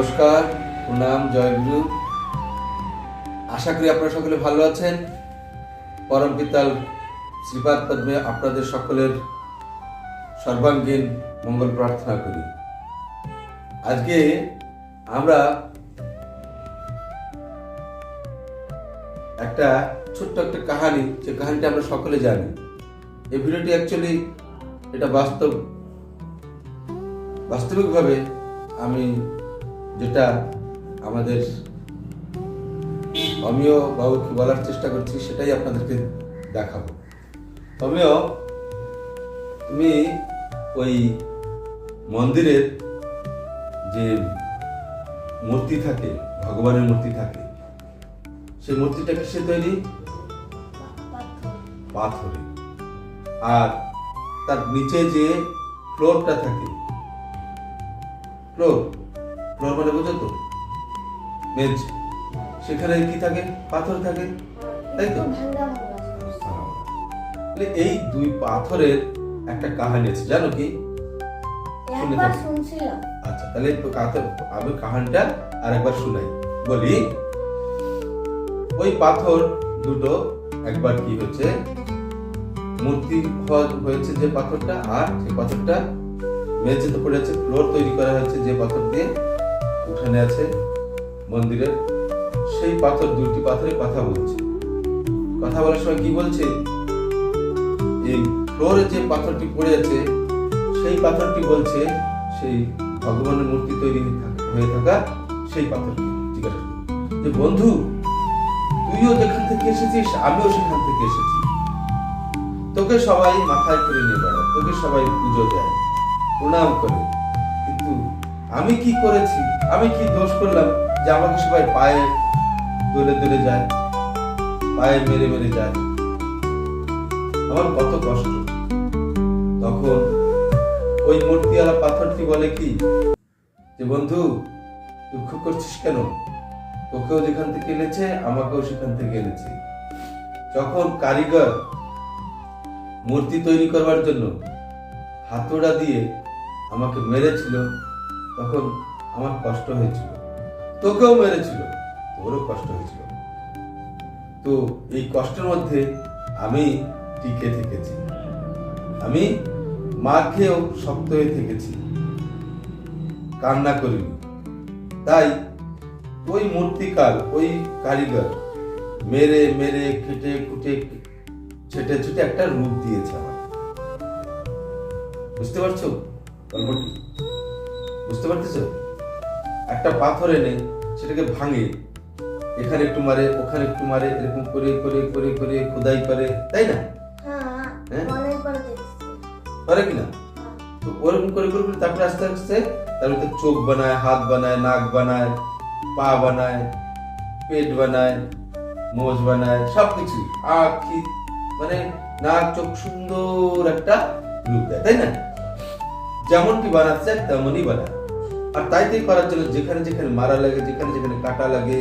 নমস্কার, প্রণাম, জয়গুরু। আশা করি আপনারা সকলে ভালো আছেন। পরম পিতার শ্রীপাদ পদ্মে আপনাদের সকলের সর্বাঙ্গীন মঙ্গল প্রার্থনা করি। আজকে আমরা একটা ছোট্ট একটা কাহিনী, যে কাহিনীটা আমরা সকলে জানি। এই ভিডিওটি অ্যাকচুয়ালি এটা বাস্তবিকভাবে আমি যেটা আমাদের অমিয় বাবুকে বলার চেষ্টা করছি সেটাই আপনাদেরকে দেখাবো। অমিয়, তুমি ওই মন্দিরের যে মূর্তি থাকে, ভগবানের মূর্তি থাকে, সেই মূর্তিটা কিসে তৈরি? পাথরে। আর তার নিচে যে ফ্লোরটা থাকে, ফ্লোর মানে বুঝো তো, মেজ, সেখানে কি থাকে? পাথর থাকে, তাই তো? এই দুই পাথরের একটা কাহিনী আছে, জানো কি? আচ্ছা, তাহলে আমি কাহিনীটা আর একবার শুনাই, বলি। ওই পাথর দুটো একবার কি হয়েছে, মূর্তি হয়েছে যে পাথরটা, আর সেই পাথরটা মেঝেতে পড়েছে, ফ্লোর তৈরি করা হয়েছে যে পাথর দিয়ে, উঠানে আছে মন্দিরের। সেই পাথর, দুটি পাথরে কথা বলছে। কথা বলার সময় কি বলছে? এই ফ্লোরে যে পাথরটি পড়ে আছে, সেই পাথরটি বলছে সেই ভগবানের মূর্তি তৈরি হয়ে থাকা সেই পাথরটি জিজ্ঞাসা যে, বন্ধু, তুইও যেখান থেকে এসেছিস, আমিও সেখান থেকে এসেছি। তোকে সবাই মাথায় করে নিয়ে বেড়ায়, তোকে সবাই পুজো দেয়, প্রণাম করে, কিন্তু আমি কি করেছি? আমি কি দোষ করলাম যে আমাকে সবাই পায়ে দলে দলে যায়, পায়ে মেরে মেরে যায়? আমার কত কষ্ট। তখন ওই মূর্তিওয়ালা পাথরটি বলে কি, যে বন্ধু, দুঃখ করছিস কেন? তোকেও যেখান থেকে এনেছে, আমাকেও সেখান থেকে এনেছে। যখন কারিগর মূর্তি তৈরি করবার জন্য হাতুড়া দিয়ে আমাকে মেরেছিল, তখন আমার কষ্ট হয়েছিল। তোকেও মেরেছিল, তোরও কষ্ট হয়েছিল। তো এই কষ্টের মধ্যে আমি টিকে থেকেছি, আমি মার খেয়েও শক্ত হয়ে থেকেছি, কান্না করিনি। তাই ওই মূর্তিকার, ওই কারিগর মেরে মেরে কেটে কুটে ছেটে ছুটে একটা রূপ দিয়েছে আমাকে। বুঝতে পারছো গল্পটি? বুঝতে পারতেছো? একটা পাথর এনে সেটাকে ভাঙে, এখানে একটু মারে, ওখানে একটু মারে, এরকম করে করে করে করে খোদাই করে, তাই না? করে কিনা? তো ওরকম করে করে তারপরে আস্তে আস্তে তার মধ্যে চোখ বানায়, হাত বানায়, নাক বানায়, পা বানায়, পেট বানায়, মোজ বানায়, সবকিছু, আখি, মানে নাক, চোখ, সুন্দর একটা রূপ দেয়, তাই না? যেমনটি বানাচ্ছে তেমনই বানায়। আর তাই করার জন্য যেখানে যেখানে মারা লাগে, যেখানে যেখানে কাটা লাগে,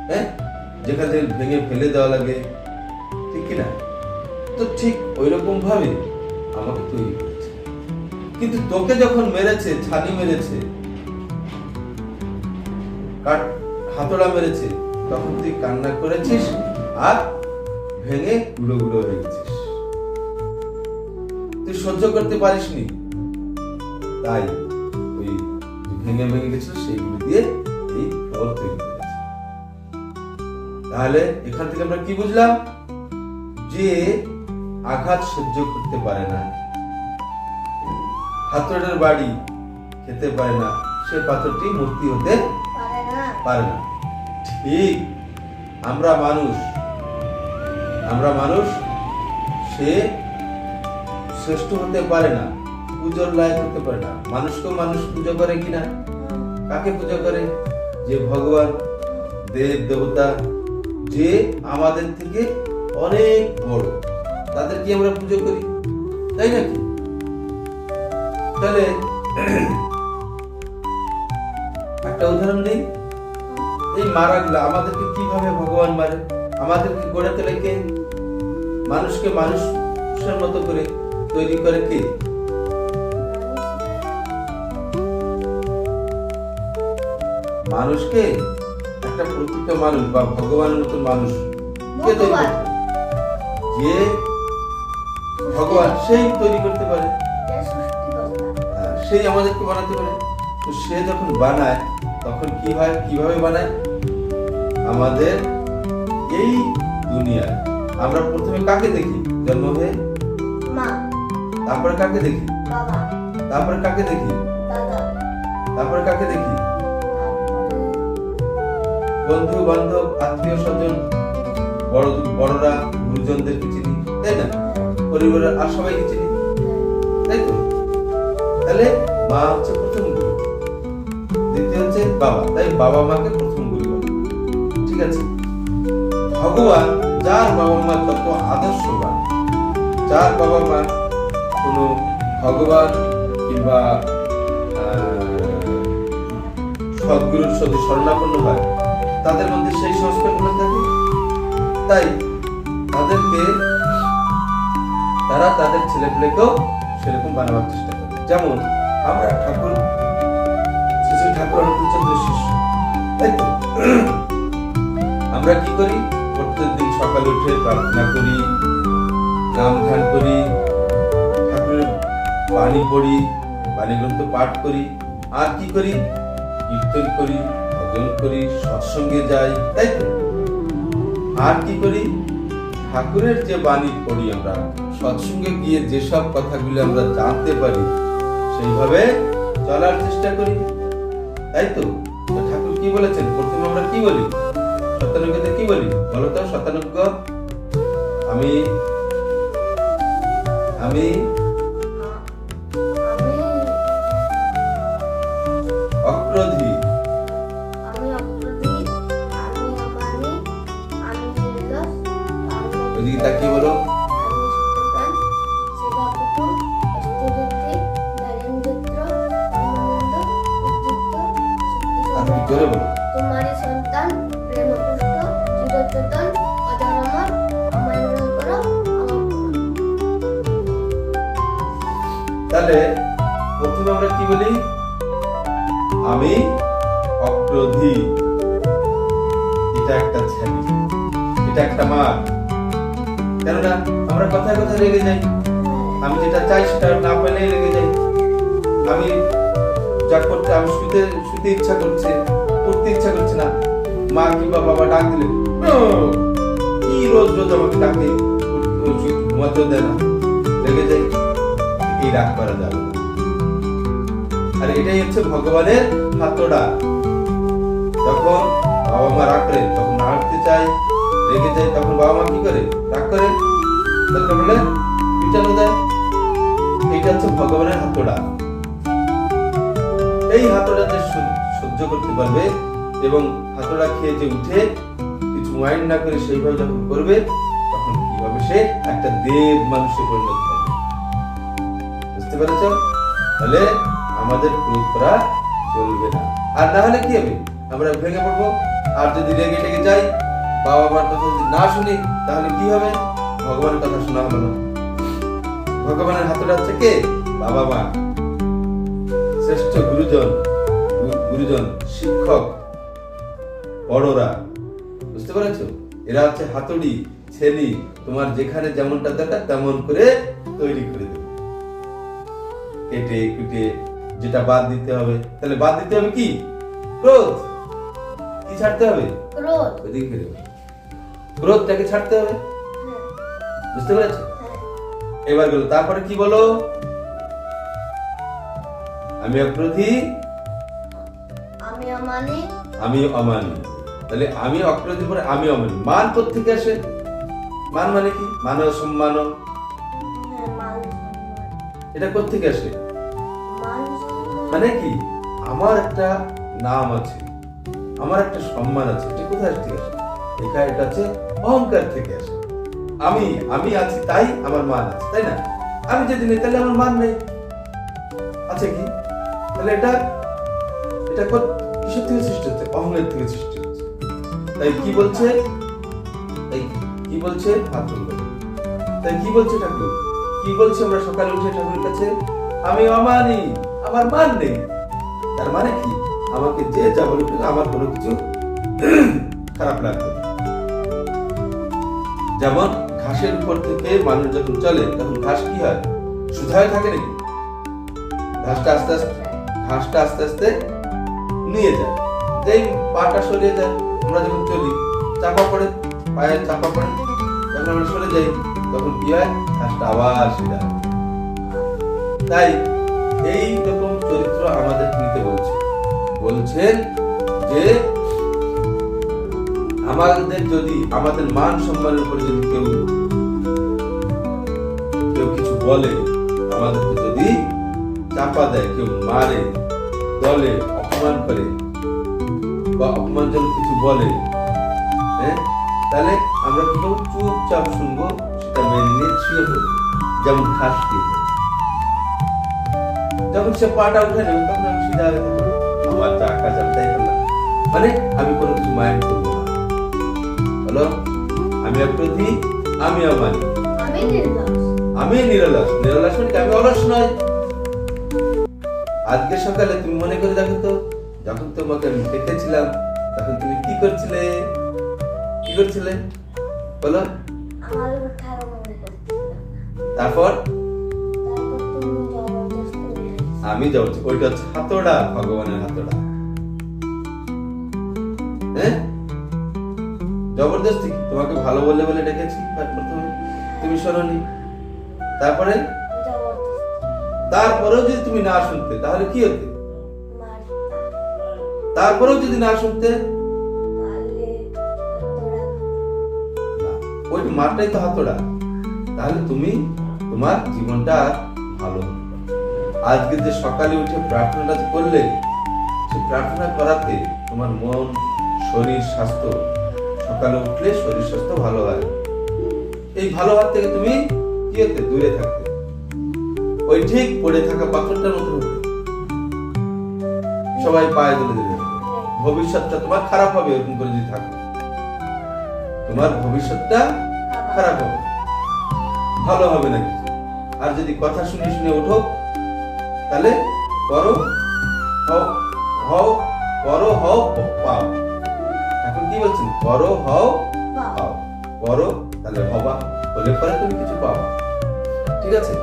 হ্যাঁ, যেখানে যেখানে ভেঙে ফেলে দেওয়া লাগে, ঠিক কিনা? তো ঠিক ওই রকম ভাবে আমাকে তৈরি করেছে। কিন্তু তোকে যখন মেরেছে, ছানি মেরেছে, হাতড়া মেরেছে, তখন তুই কান্না করেছিস আর ভেঙে গুঁড়ো গুঁড়ো হয়ে গেছিস। তুই সহ্য করতে পারিসনি, তাই ওই ভেঙে ভেঙে গেছিল, সেইগুলো দিয়ে এই ফ্লোর তৈরি করেছে। তাহলে এখান থেকে আমরা কি বুঝলাম? যে আঘাত সহ্য করতে পারে না, হাতুড়ের বাড়ি খেতে পারে না, সে পাথরটি মূর্তি হতে পারে না। ঠিক আমরা মানুষ, সে শ্রেষ্ঠ হতে পারে না, পূজার লায়ক হতে পারে না। মানুষকেও মানুষ পুজো করে কিনা? কাকে পুজো করে? যে ভগবান, দেব দেবতা, যে আমাদের থেকে অনেক বড়, তাদেরকে আমরা পুজো করি, তাই নাকি? তাহলে একটা উদাহরণ নেই, এই মারাগুলা আমাদেরকে কিভাবে ভগবান মারে? আমাদেরকে গড়ে তোলে কে? মানুষকে মানুষের মতো করে তৈরি করে কে? মানুষকে একটা প্রকৃত মানুষ বা ভগবানের মতন মানুষ কে তৈরি ভগবান। করতে? যে ভগবান সেই তৈরি করতে পারে, যে সৃষ্টিকর্তা। সেই আমাদেরকে বানাতে পারে। তো সে যখন বানায় তখন কি হয়, কিভাবে বানায়? আমাদের এই দুনিয়ায় আমরা প্রথমে কাকে দেখি জন্ম হয়ে? মা, তারপরে কাকে দেখি? বাবা, তারপরে কাকে দেখি? দাদা, তারপরে কাকে দেখি? বন্ধু বান্ধব, আত্মীয় স্বজন, বড়রা, গুরুজনদেরকে চিনি, তাই না? পরিবারের আর সবাইকে চিনি, তাই তো? তাহলে মা হচ্ছে প্রথম গুরু, দ্বিতীয় হচ্ছে বাবা, তাই বাবা মাকে প্রথম গুরু বলে। ঠিক আছে? ভগবান যার বাবা মা তত আদর্শবান, যার বাবা মা কোনো ভগবান কিংবা সদ্গুরুর সাথে শরণাপন্ন হয়, তাদের মধ্যে সেই সংস্কারগুলো থাকে। তাই তারা তাদের ছেলেপিলেকেও সেরকম বানাবার চেষ্টা করে। যেমন আমরা ঠাকুর, শ্রী শ্রী ঠাকুর অনুকূলচন্দ্রের শিষ্য, তাই তো? আমরা কি করি? প্রত্যেকদিন সকালে উঠে প্রার্থনা করি, নাম ধ্যান করি, ঠাকুরের বাণী পড়ি, বাণী গ্রন্থ পাঠ করি, আর কি করি? কীর্তন করি, ভজন করি, সৎসঙ্গে যাই, তাই তো? আর কি করি? ঠাকুরের যে বাণী পড়ি আমরা, সৎসঙ্গে গিয়ে যেসব কথাগুলো আমরা জানতে পারি সেইভাবে চলার চেষ্টা করি, তাই তো? তো ঠাকুর কি বলেছেন? প্রথমে আমরা কি বলি? শতানুজ্ঞতে কি বলি বলো তো? শতানুজ্ঞ, আমি আমি অক্রোধী, আমি অপ্রতি, আমি অমানি, আমি নির্দোষ, ওইদিকে তাকিয়ে বলো। আমি সত্যপ্রাণ, সেবাপটু, অষ্টঋদ্ধি, নরেন্দ্র, পরমানন্দ, উদ্যুক্ত, আর কি শক্তিসম্পন্ন, করে বলো? তোমারই সন্তান, প্রেমপুষ্ট, চিরচেতন, অজরামর, আমায় গ্রহণ করো, আমার করো। তাহলে প্রথমে আমরা কি বলি? আমি অক্রোধী। এটা একটা ছেলে, এটা একটা মা। কেননা আমরা কথায় কথায় রেগে যাই, আমি যেটা চাই সেটা না পেলেই রেগে যাই। আমি যা করতে, আমি শুতে ইচ্ছা করছে, করতে ইচ্ছা করছে না, মা কিংবা বাবা ডাক দিলে কি রোজ রোজ আমাকে ডাকে, ঘুমাতেও দেয় না, রেগে যাই। এই রাগ করা যাবে না। আর এটাই হচ্ছে ভগবানের হাতড়া। যখন বাবা মা রাগ করে, তখন নাড়তে চাই, রেগে যায়, তখন বাবা মা কি করে? রাগ করে, দরকার বলে পিটানো দেয়। এটা হচ্ছে ভগবানের হাতড়া। এই হাতড়া যে সহ্য করতে পারবে এবং হাতড়া খেয়ে যে উঠে কিছু মাইন্ড না করে সেইভাবে যখন করবে, তখন কি হবে? সে একটা দেব মানুষে পরিণত হবে। বুঝতে পেরেছ? তাহলে আমাদের ক্রোধ করা চলবে না। আর না হলে কি হবে? আমরা ভেঙে পড়বো। আর যদি রেগে টেগে যাই, বাবা মার কথা যদি না শুনি, তাহলে কি হবে? ভগবানের কথা শোনা হলো না। ভগবানের হাতটা হচ্ছে কে? বাবা মা, শ্রেষ্ঠ গুরুজন, শিক্ষক, বড়রা। বুঝতে পেরেছো? এরা হচ্ছে হাতুড়ি, ছেলি। তোমার যেখানে যেমনটা দরকার তেমন করে তৈরি করে দেবে, কেটে কুটে। যেটা বাদ দিতে হবে, তাহলে বাদ দিতে হবে কি? ক্রোধ। কি ছাড়তে হবে? ক্রোধ। ওইদিকে ফিরে ক্রোধটাকে ছাড়তে হবে। বুঝতে পেরেছো? এবার গেল, তারপরে কি বলো? আমি অক্রোধী, আমি অমানি, আমি অমানি। তাহলে আমি অক্রোধী পরে আমি অমানি। মান কোত্থেকে আসে? মান মানে কি? মান সম্মান, মান সম্মান, এটা কোত্থেকে আসে? মান সম্মান, মানে কি? আমার একটা নাম আছে, আমার একটা সম্মান আছে, এটা কোথায় থেকে আসে? এটা আছে অহংকার থেকে আসে। আমি আছি তাই আমার মান আছে, তাই না? আমি যদি নেই তাহলে আমার মান নেই, আছে কি? তাহলে এটা কিসের থেকে সৃষ্টি হচ্ছে? অহংকার থেকে সৃষ্টি হচ্ছে। তাই কি বলছে? হাত তুলবে। তাই কি বলছে ঠাকুর? কি বলছে আমরা সকালে উঠে ঠাকুরের কাছে? আমি অমানি, আমার মান নেই। তার মানে কি? আমাকে যে যা বলুক না, আমার কোনো কিছু খারাপ লাগবে না। যেমন ঘাসের উপর থেকে মানুষ যখন চলে তখন ঘাস কি হয়, সোজা হয়ে থাকে নাকি? ঘাসটা আস্তে আস্তে নিয়ে যায়, যেই পাটা সরিয়ে যায়, আমরা যখন চলি চাপা পড়ে, পায়ের চাপা পড়ে, যখন আমরা সরে যাই তখন কি হয়, ঘাসটা আবার সোজা হয়। তাই এই রকম চরিত্র আমাদের নিতে বলছেন যে আমাদের মান সম্মানের উপরে যদি কেউ কিছু বলে, আমাদেরকে যদি চাপা দেয়, কেউ মারে, বলে, অপমান করে বা অপমানজনক কিছু বলে, তাহলে আমরা কি করবো, চুপচাপ শুনবো, সেটা মেনে নিয়ে শুয়ে পড়বো। যেমন ঘাস দিয়ে যখন সে পাটা উঠে নেবে তখন আমি সিধা হয়ে থাকবো, আমার যা কাজ আমি তাই করলাম, মানে আমি কোনো কিছু মাইন্ড করবো না। বলো, আমি অপ্রতি, আমি অমানি, আমি নিরলস। নিরলস মানে আমি অলস নয়। আজকে সকালে তুমি মনে করে দেখো তো, যখন তোমাকে আমি দেখেছিলাম তখন তুমি কি করছিলে বলো? তারপর আমি যাচ্ছি, ওইটা হচ্ছে হাতড়া, ভগবানের হাতড়া। জবরদস্তি তোমাকে ভালো বলে ডেকেছি, প্রথমে তুমি শোনোনি, তারপরেও যদি তুমি না শুনতে তাহলে কি হতে? তারপরেও যদি না শুনতে, ওই মারটাই তো হাতড়া, তাহলে তুমি তোমার জীবনটা ভালো। আজকে যে সকালে উঠে প্রার্থনাটা করলে, সে প্রার্থনা করাতে তোমার মন, শরীর, স্বাস্থ্য, সকালে উঠলে শরীর স্বাস্থ্য ভালো হয়। এই ভালো হওয়ার থেকে তুমি কি হতে? দূরে থাকতে, ওই ঠিক পড়ে থাকা পাথরটার মতো হতে, সবাই পায়ে তুলে দেবে। ভবিষ্যৎটা তোমার খারাপ হবে, এরকম করে যদি থাকো তোমার ভবিষ্যৎটা খারাপ হবে, ভালো হবে না কিছু। আর যদি কথা শুনে শুনে ওঠো, তাহলে করো হও পাও। এখন কি বলছেন? করো হও পাও, করো তাহলে হবা, হলে পরে তুমি কিছু পাবা। ঠিক আছে?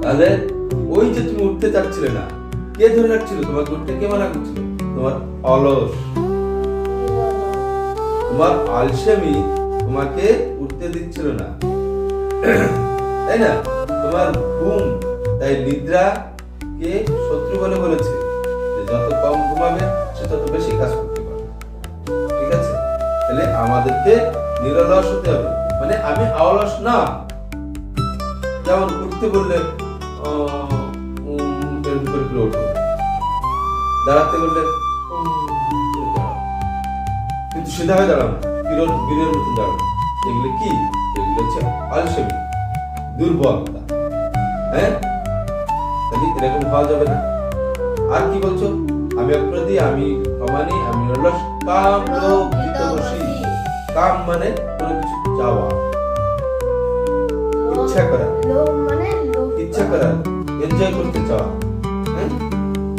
তাহলে ওই যে তুমি উঠতে চাচ্ছিলে না, কে ধরে রাখছিল তোমাকে? উঠতে কে মানা করছিল? তোমার অলস, তোমার আলসেমি তোমাকে উঠতে দিচ্ছিল না, তাই না? তোমার ঘুম, তাই নিদ্রা কে শত্রু বলে বলেছে যে যত কম ঘুমাবে সে তত বেশি কাজ করতে পারবে। ঠিক আছে? তাহলে আমাদেরকে নিরলস হতে হবে, মানে আমি অলস না। যেমন উঠতে বললে ওঠো, দাঁড়াতে বললে কিন্তু সিধা হয়ে দাঁড়ানো, বীরের মতো দাঁড়ানো, এগুলো কি? এগুলো হচ্ছে আলসেমি, দুর্বলতা। তাহলে এরকম হওয়া যাবে না। আর কি বলছো? আমি অপ্রতি, আমি অমানি, আমি নিরলস, কাম লোভ জিতবশী। কাম মানে কোনো কিছু চাওয়া, ইচ্ছা করা, এনজয় করতে চাওয়া।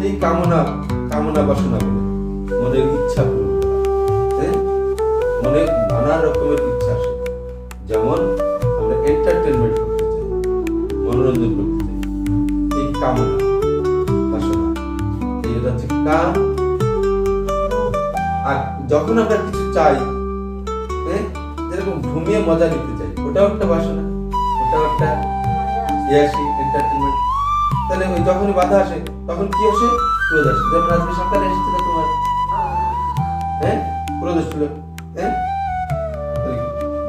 এই কামনা বাসনা বলে মনের ইচ্ছা পূরণ করা। মনে নানা রকমের ইচ্ছা আসে, যেমন আমরা এন্টারটেনমেন্ট করতে চাই, মনোরঞ্জন করতে চাই, এই কামনা বাসনা, এই হচ্ছে কাম। আর যখন আমরা কিছু চাই, যেরকম ঘুমিয়ে মজা নিতে চাই, ওটাও একটা বাসনা, ওটাও একটা এন্টারটেনমেন্ট। তাহলে ওই যখনই বাধা আসে তখন কি আসে? ক্রোধ আসে। যেমন আজকে সকালে এসেছিল তোমার ক্রোধ ছিল,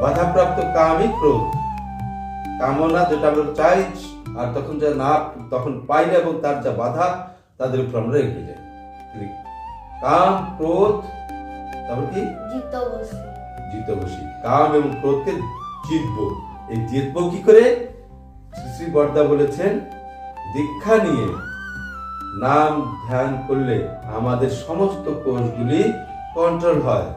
বাধাপ্রাপ্ত কামই ক্রোধ। কামনা যেটা আমরা চাই আর তখন যা না, তখন পাই না, এবং তার যা বাধা, তাদের উপর আমরা এগিয়ে যাই। কাম, ক্রোধ, তারপর কি? জিতবশী। কাম এবং ক্রোধকে জিতবো। এই জিতবো কি করে? শ্রী বরদা বলেছেন, দীক্ষা নিয়ে নাম ধ্যান করলে আমাদের সমস্ত কোষগুলি কন্ট্রোল হয়।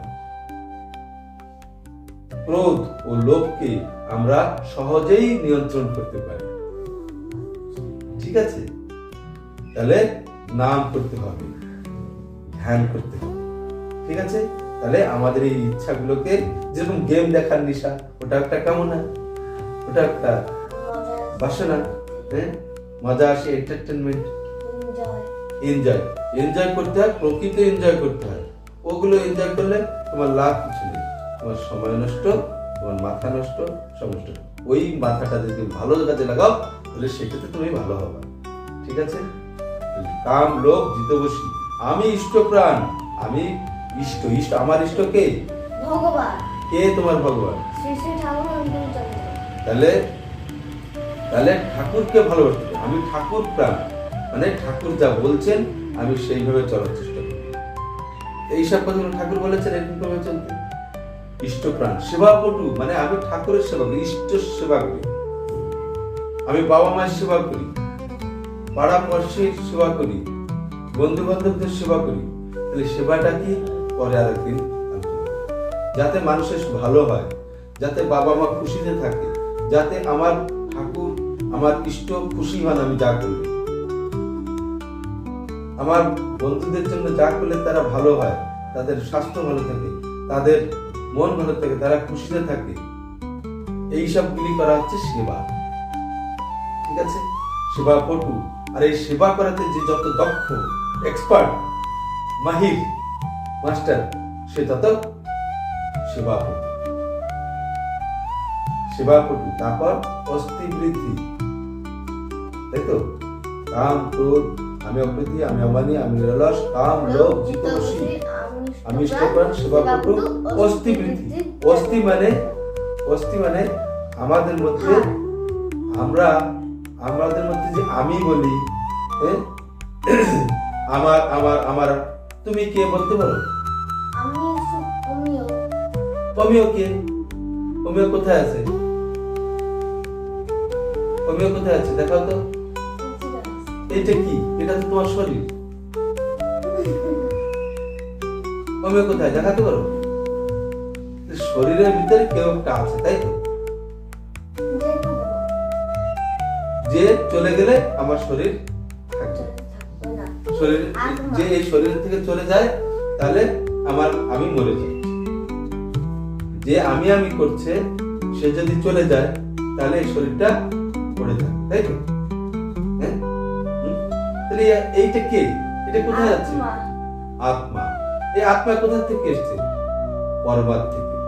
ক্রোধ ও লোভকে আমরা সহজেই নিয়ন্ত্রণ করতে পারি। ঠিক আছে? তাহলে নাম করতে হবে, ধ্যান করতে হবে। ঠিক আছে? তাহলে আমাদের এই ইচ্ছাগুলোকে, যেরকম গেম দেখার নেশা, ওটা একটা কামনা, ওটা একটা বাসনা, হ্যাঁ, মজা আসে, এন্টারটেনমেন্ট, এনজয় এনজয় করতে হয়, প্রকৃত এনজয় করতে হয়। ওগুলো এনজয় করলে তোমার লাভ কিছু নেই, তোমার সময় নষ্ট, তোমার মাথা নষ্ট, সব নষ্ট। ওই মাথাটা যদি ভালো কাজে লাগাও তাহলে সেক্ষেত্রে তুমি ভালো হবে। ঠিক আছে? কাম লোভ জিতে বসি, আমি ইষ্টপ্রাণ, আমি ইষ্ট, ইষ্ট আমার ইষ্ট কে? ভগবান। কে তোমার ভগবান? শ্রী শ্রী ঠাকুর অন্তিমচন্দ্র। তাহলে তাহলে ঠাকুরকে ভালোবাসতে হবে। আমি ঠাকুর প্রাণ, মানে ঠাকুর যা বলছেন আমি সেইভাবে চলার চেষ্টা করি। এইসব কথাগুলো ঠাকুর বলেছেন, এরকম ভাবে চলতে। ইষ্টপ্রাণ, সেবাপটু, মানে আমি ঠাকুরের সেবা করি, ইষ্ট সেবা করি, আমি বাবা মায়ের সেবা করি, পাড়া পড়শির সেবা করি, বন্ধু বান্ধবদের সেবা করি। তাহলে সেবাটা কি? পরে আরেকদিন যাতে মানুষের ভালো হয়, যাতে বাবা মা খুশিতে থাকে, যাতে আমার ঠাকুর আমার ইষ্ট খুশি হন আমি যা করি, আমার বন্ধুদের জন্য যা করলে তারা ভালো হয়, তাদের স্বাস্থ্য ভালো থাকে, তাদের মন ভালো থাকে, তারা খুশিতে থাকে, এইসবগুলি করা হচ্ছে সেবা। ঠিক আছে? সেবা পটু। আর এই সেবা করাতে যে যত দক্ষ, এক্সপার্ট, মাহির, মাস্টার, সে তত সেবাপটু। সেবাপটু। তারপর অস্থি বৃদ্ধি, তাই তো? কাম ক্রোধ, আমি অপ্রীতি, আমি অমানি, আমি নিরলস, কাম লোভ জিত বসি, আমি ইষ্টপ্রাণ, সেবাপটু, অস্থি বৃদ্ধি। অস্থি মানে, অস্থি মানে আমাদের মধ্যে, আমাদের মধ্যে যে আমি বলি, হ্যাঁ, আমার আমার আমার, তুমি কে বলতে পারো? আমি অমিয়। অমিয় কে? অমিয় কোথায় আছে? অমিয় কোথায় আছে দেখাও তো। এটা কি? এটা তো তোমার শরীর। অমিয় কোথায় দেখাতে পারো? শরীরের ভিতরে কেউ একটা আছে, তাই তো? যে চলে গেলে আমার শরীর থাকবে, শরীর যে এই শরীর থেকে চলে যায় তাহলে আমি মরে যাই। যে আমি করছে সে যদি চলে যায় তাহলে এই শরীরটা পড়ে থাকে, তাই তো? হ্যাঁ, তাহলে এইটা কে? এটা কোথায় যাচ্ছে? আত্মা। এই আত্মা কোথা থেকে এসছে?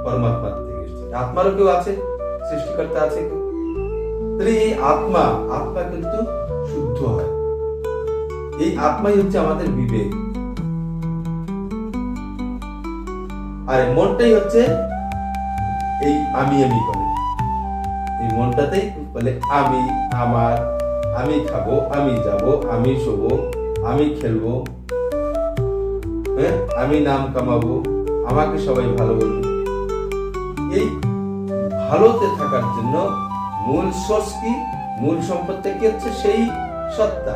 পরমাত্মা থেকে এসছে। আত্মারও কেউ আছে, সৃষ্টিকর্তা আছে কেউ। তাহলে এই আত্মা কিন্তু শুদ্ধ হয়। এই আত্মাই হচ্ছে আমাদের বিবেক, আর মনটাই হচ্ছে এই আমি করে। এই মনটাতেই বলে আমি, আমার, আমি খাবো, আমি যাব, আমি শোবো, আমি খেলবো, হ্যাঁ, আমি নাম কামাবো, আমাকে সবাই ভালো বলবে। এই ভালোতে থাকার জন্য মূল সোর্স কি? মূল সম্পদটা কি হচ্ছে? সেই সত্তা,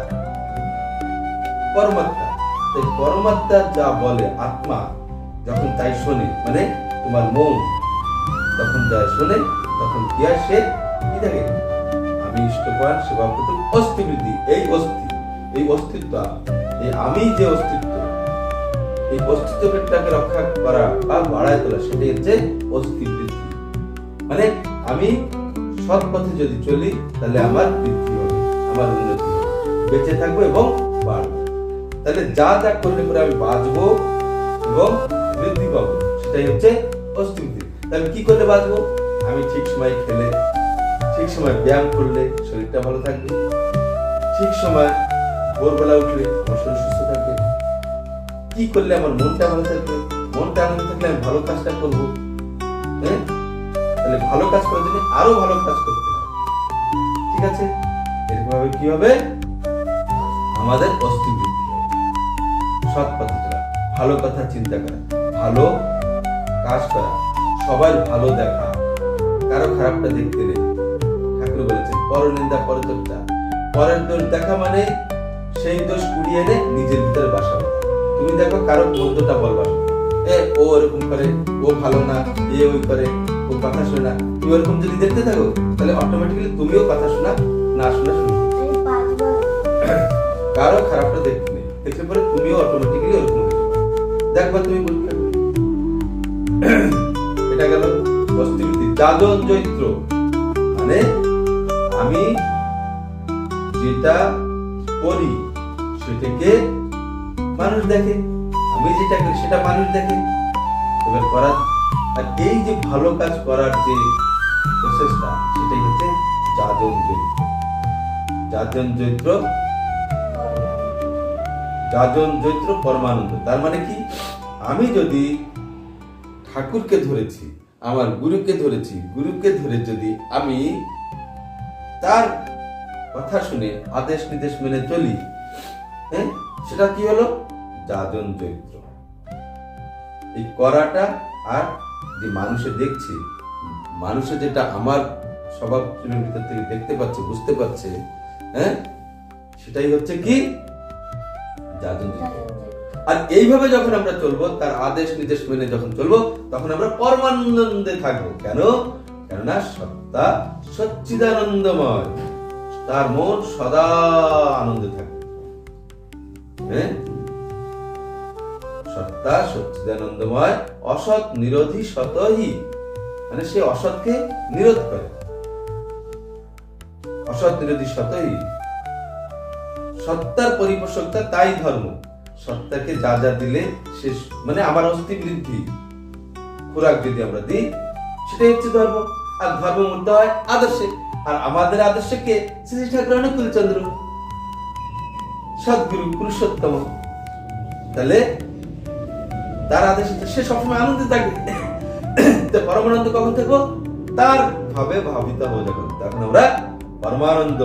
পরমাত্মা। তাই পরমাত্মা যা বলে আত্মা যখন তাই শোনে, মানে তোমার মন তখন যা শোনে, তখন কি হয়? সে কি থাকে? আমি ইষ্টপ্রাণ, সেবাপটু, অস্থি বৃদ্ধি। এই অস্তিত্ব, এই আমি যে অস্তিত্ব, এই অস্তিত্বটাকে রক্ষা করা বা বাড়ায় তোলা, সেটাই হচ্ছে অস্থি বৃদ্ধি। মানে আমি সৎ পথে যদি চলি তাহলে আমার বৃদ্ধি হবে, আমার উন্নতি হবে, বেঁচে থাকবো এবং বাড়বো। তাহলে যা করলে পরে আমি বাঁচবো এবং বৃদ্ধি পাবো, সেটাই হচ্ছে অস্থিবৃদ্ধি। তাহলে কি করলে বাঁচবো? আমি ঠিক সময় খেলে, ঠিক সময় ব্যায়াম করলে শরীরটা ভালো থাকবে, ঠিক সময় ভোরবেলা উঠলে আমার শরীর সুস্থ থাকবে, কি করলে আমার মনটা ভালো থাকবে, মনটা আনন্দ থাকলে আমি ভালো কাজটা করবো। হ্যাঁ, তাহলে ভালো কাজ করার জন্য আরো ভালো কাজ করতে হবে। ঠিক আছে? এরকম ভাবে কি হবে? আমাদের অস্থিবৃদ্ধি হবে। সৎ পথে চলা, ভালো কথা চিন্তা করা, ভালো কাজ করা, সবার ভালো দেখা, কারো খারাপটা দেখতে নেই। ঠাকুর বলেছেন পরনিন্দা পরচর্চা, পরের দোষ দেখা মানে সেই দোষ কুড়িয়ে এনে নিজের ভিতরে বাসা বাঁধা। তুমি দেখো কারো মন্দটা বলবা, ও এরকম করে, ও ভালো না, ওই করে, ও কথা শোনে না। তুমি ওরকম যদি দেখতে থাকো তাহলে অটোমেটিক্যালি তুমিও কথা শোনা না শোনা শুনবে। কারো খারাপটা দেখতে নেই, দেখলে পরে তুমিও অটোমেটিক্যালি ওরকম হয়ে যাবে। দেখবা তুমি পরীক্ষা করে। এটা গেল অস্থিবৃদ্ধি। যাজন চৈত্র মানে আমি যেটা করি সেটাকে মানুষ দেখে, আমি যেটা করি সেটা মানুষ দেখে। এবার করার আর এই যে ভালো কাজ করার যে প্রসেসটা সেটাই হচ্ছে যাজন চৈত্র। যাজন চৈত্র, যাজন চৈত্র পরমানন্দ। তার মানে কি, আমি যদি ঠাকুরকে ধরেছি, আমার গুরুকে ধরেছি, গুরুকে ধরে যদি আমি তার কথা শুনে আদেশ নির্দেশ মেনে চলি, হ্যাঁ, সেটা কি হলো যাজন চৈত্র। এই করাটা আর যে মানুষে দেখছে, মানুষে যেটা আমার স্বভাব চরিত্রের ভিতর থেকে দেখতে পাচ্ছে, বুঝতে পারছে, হ্যাঁ, সেটাই হচ্ছে কি যাজন চৈত্র। আর এইভাবে যখন আমরা চলবো, তার আদেশ নির্দেশ মেনে যখন চলবো, তখন আমরা পরমানন্দে থাকবো। কেন? কেননা সত্তা সচ্চিদানন্দময়, তার মন সদা আনন্দে থাকবে। হ্যাঁ, সত্তা সচ্চিদানন্দময়, অসৎ নিরোধী সতহি, মানে সে অসৎকে নিরোধ করে। অসৎ নিরোধী সতহি, সত্তার পরিপোষকতা, তাই ধর্ম। সত্তাকে যা যা দিলে সে, মানে আমার অস্থি বৃদ্ধি খোরাক যদি আমরা দিই, সেটাই হচ্ছে ধর্ম। আর ধর্ম মূর্ত হয় আদর্শে। আর আমাদের আদর্শে কে? শ্রী ঠাকুর অনুকূল চন্দ্র, সদ্গুরু পুরুষোত্তম। তাহলে তার আদেশে সে সবসময় আনন্দে থাকবে। তো পরমানন্দ কখন থাকবো? তার ভাবে ভাবিত হবো যখন, তখন আমরা পরমানন্দ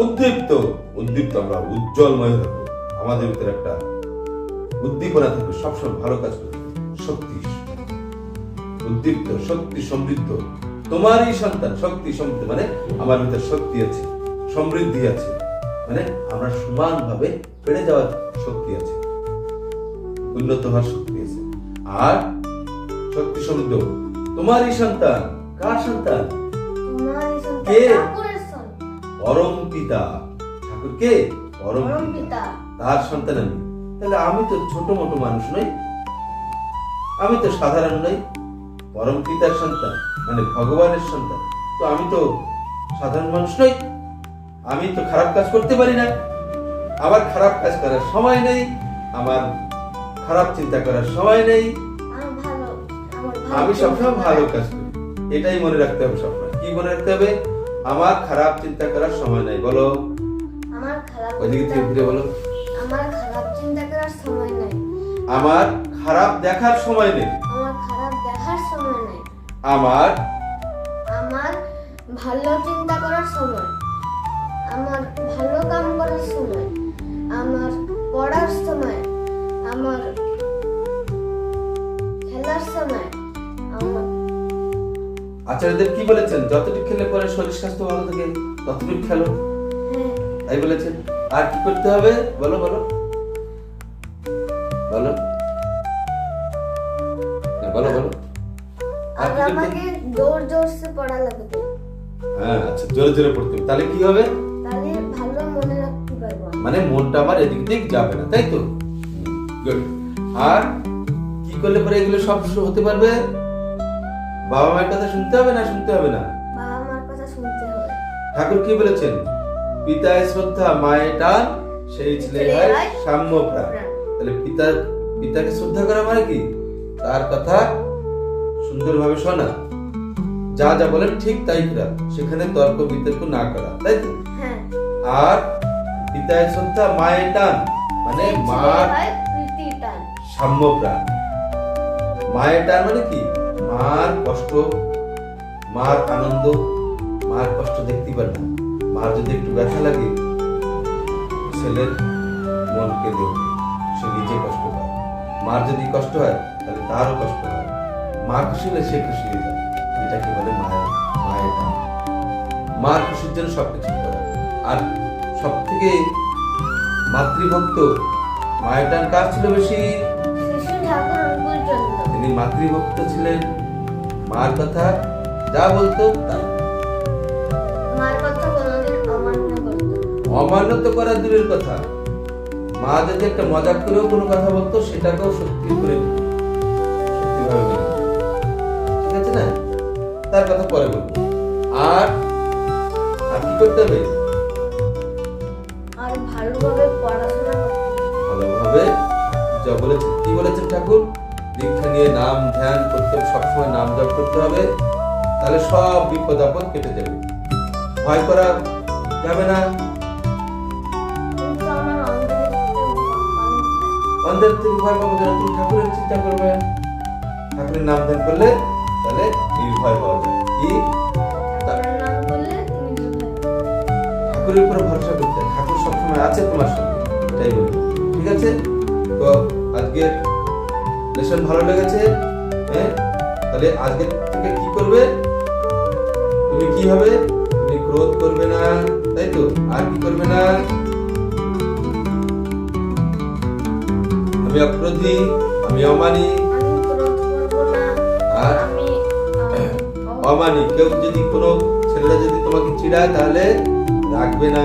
উদ্দীপ্ত, উদ্দীপ্ত আমরা উজ্জ্বলময় থাকবো। আমাদের ভিতরে একটা উদ্দীপনা থাকবে, সবসময় ভালো কাজ করবে, শক্তি উদ্দীপ্ত, শক্তি সমৃদ্ধ। তোমারই সন্তান শক্তি সমৃদ্ধ, মানে আমার ভিতরে শক্তি আছে, সমৃদ্ধি আছে, মানে আমরা সমান ভাবে বেড়ে যাওয়ার শক্তি আছে, উন্নত হওয়ার শক্তি আছে। আর শক্তি সমৃদ্ধ তোমারই সন্তান। কার সন্তান? কে? পরম পিতা। ঠাকুর কে? পরম পিতা, তার সন্তান আমি। তাহলে আমি তো ছোট মোটো মানুষ নই, আমি তো সাধারণ নই, পরম পিতার সন্তান মানে ভগবানের সন্তান। তো আমি তো সাধারণ মানুষ নই, আমি তো খারাপ কাজ করতে পারি না। আমার খারাপ কাজ করার সময় নেই, আমার খারাপ চিন্তা করার সময় নেই, আমি সবসময় ভালো কাজ করি। এটাই মনে রাখতে হবে সবসময়। কি মনে রাখতে হবে? আমার খারাপ চিন্তা করার সময় নাই। বলো, আমার খারাপ ওইদিকে থেকে ফিরে বলো, আমার খারাপ চিন্তা করার সময় নাই, আমার খারাপ দেখার সময় নেই, আমার খারাপ দেখার সময় নাই, আমার আমার ভালো চিন্তা করার সময়, আমার ভালো কাম করার সময়, আমার পড়ার সময়, আমার খেলার সময়, আমার আচার্যদেব কি বলেছেন? যতটুকু খেলে পরে শরীর স্বাস্থ্য ভালো থাকে ততটুকু খেলো, হ্যাঁ, তাই বলেছেন। আর কি করতে হবে? বলো বলো বলো বলো বলো। আর আর কি করতে? আমাকে জোর জোরসে পড়া লাগবে, হ্যাঁ, আচ্ছা, জোরে জোরে পড়তে হবে। তাহলে কি হবে? তাহলে ভালো মনে রাখতে পারবো। মানে মনটা আমার এদিক দিক যাবে না, তাই তো? গুড। আর কি করলে পরে এগুলো সব হতে পারবে? বাবা মায়ের কথা শুনতে হবে না শুনতে হবে না? বাবা মার কথা শুনতে হবে। ঠাকুর কি বলেছেন? পিতায় শ্রদ্ধা, মায়ে টান, সেই ছেলে হয় সাম্য প্রাণ। তাহলে পিতাকে শ্রদ্ধা করা মানে কি? তার কথা সুন্দরভাবে শোনা, যা যা বলেন ঠিক তাই করা, সেখানে তর্ক বিতর্ক না করা, তাই তো? হ্যাঁ। আর পিতায় শ্রদ্ধা, মায়ে টান মানে মার প্রীতি টান, সাম্য প্রাণ। মায়ের টান মানে কি? মার কষ্ট, মার আনন্দ, মার কষ্ট দেখতে পারে না। মার যদি একটু ব্যথা লাগে, ছেলের মন কেঁদে ওঠে, সে নিজে কষ্ট পায়। মার যদি কষ্ট হয় তাহলে তারও কষ্ট হয়। মা খুশি হলে সে খুশি হয়ে যায়। এটাকে বলে মায়ের টান। মার খুশির জন্য সবকিছু করা। আর সব থেকে মাতৃভক্ত মায়ের টান কার ছিল বেশি? শিশু ঠাকুর অনুকূল চন্দ্র। তিনি মাতৃভক্ত ছিলেন, মার কথা যা বলতো তাই। মার কথা কোনোদিন অমান্য করতো না। অমান্য তো করা দূরের কথা, মা যদি একটা মজা করেও কোনো কথা বলতো সেটাকেও সত্যি করে সত্যি ভাবে মেনে নিত। ঠিক আছে না? তার কথা পরে বলবো। আর আর কি করতে হবে? আর ভালোভাবে পড়াশোনা করতে হবে। ভালোভাবে যা বলেছে, কি বলেছেন ঠাকুর? দীক্ষা নিয়ে নাম ধ্যান করতে হবে, সবসময় নাম জপ করতে হবে, তাহলে সব বিপদ আপদ কেটে যাবে। ভয় করা যাবে না। কিন্তু আমার অন্ধের থেকে ভয় পাবো কেন? তুমি ঠাকুরের চিন্তা করবে, ঠাকুরের নাম ধ্যান করলে তাহলে নির্ভয় পাওয়া যায়। কি? ঠাকুরের নাম করলে নির্ভয়। ঠাকুরের উপরে ভরসা করতে হয়। ঠাকুর সবসময় আছে তোমার সঙ্গে, এটাই বলি। ঠিক আছে? তো আজকের লেসন ভালো লেগেছে? হ্যাঁ, তাহলে আজকে থেকে কি করবে? তুমি কি হবে? তুমি ক্রোধ করবে না, তাই তো? আর কি করবে না? আমি অক্রোধী, আমি অমানি। আমি ক্রোধ করব না। আর আমি অমানি, কেউ যদি কোনো ছেলেরা যদি তোমাকে চিড়ায় তাহলে রাখবে না,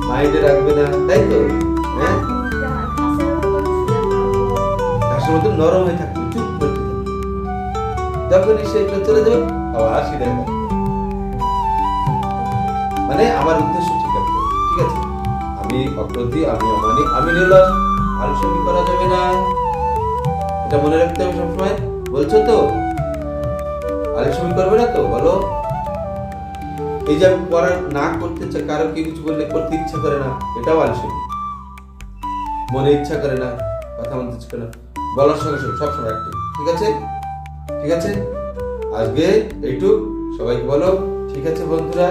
মাইন্ডে রাখবে না, তাই তো? হ্যাঁ, ঘাসের মতো নরম হয়ে থাকবে, চুপ করে থাকবে। যখনই সে একটু চলে যাবে আবার সিধে যাবে। মানে আমার উদ্দেশ্য ঠিক আছে, ঠিক আছে? আমি অক্রোধী, আমি অমানি, আমি নির্লজ্জ, আলসেমি করা যাবে না, এটা মনে রাখতে হবে সবসময়। বলছো তো? আলসেমি করবে না তো? বলো। এই যে আমি পড়া না করতে চাই, কারো কি কিছু বললে করতে ইচ্ছা করে না, এটাও আলসেমি। মনে ইচ্ছা করে না, কথা বলতে ইচ্ছা করে না, বলার সঙ্গে সঙ্গে সবসময় অ্যাক্টিভ। ঠিক আছে? ঠিক আছে? আজকে এইটুক, সবাইকে বলো। ঠিক আছে বন্ধুরা?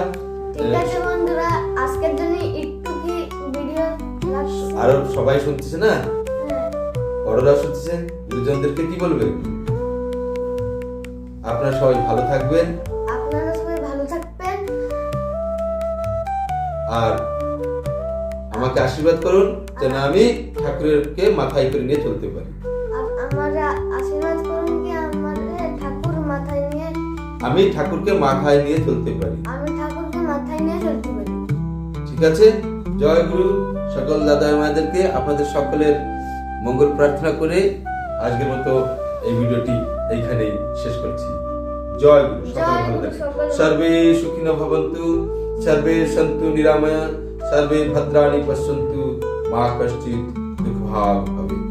ঠিক আছে বন্ধুরা, আজকের জন্য একটু কি ভিডিও রাখছি। আরো সবাই শুনতেছে না? হ্যাঁ। বড়রা শুনতেছে, গুরুজনদেরকে কি বলবে? আপনারা সবাই ভালো থাকবেন, আপনারা সবাই ভালো থাকবেন। আর আমাকে আশীর্বাদ করুন যেন আমি ঠাকুরকে মাথায় করে নিয়ে চলতে পারি। আর আমার আশীর্বাদ করুন কি আমার ঠাকুর মাথায় নিয়ে, আমি ঠাকুরকে মাথায় নিয়ে চলতে পারি। আমি ঠাকুরকে মাথায় নিয়ে চলতে পারি। ঠিক আছে? জয় গুরু। সকল দাদা মায়েদেরকে আপনাদের সকলের মঙ্গল প্রার্থনা করে আজকের মতো এই ভিডিওটি এইখানেই শেষ করছি। জয় গুরু। সকলে জয় ভালো গুরু, থাকুন। সকলে। সর্বে সুখিনো ভবন্তু, সর্বে সন্তু নিরাময়া, সর্বে ভদ্রাণি পশ্যন্তু, মা কশ্চিৎ দুঃখভাগ ভবেৎ।